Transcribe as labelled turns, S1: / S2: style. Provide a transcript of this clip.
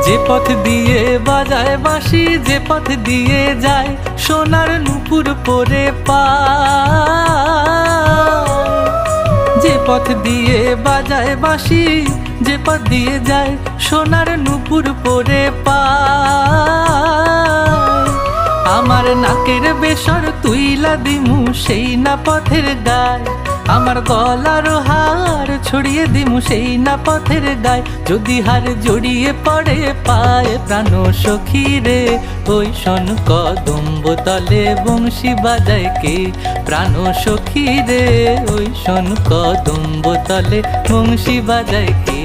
S1: যে পথ দিয়ে বাজায় বাঁশি, যে পথ দিয়ে যায় সোনার নুপুর পরে পায়। যে পথ দিয়ে বাজায় বাঁশি, যে পথ দিয়ে যায় সোনার নুপুর পরে পায়। আমার নাকের বেসর তুইলা দিমু সেই না পথের গায়, আমার গলার হার ছড়িয়ে দিমু সেই না পথের গায়। যদি হার জড়িয়ে পড়ে পায় প্রাণ সখী রে, ওই শোন কদম্ব তলে বংশী বাজায় কে? প্রাণ সখী রে, ওই শোন কদম্ব তলে বংশী বাজায় কে?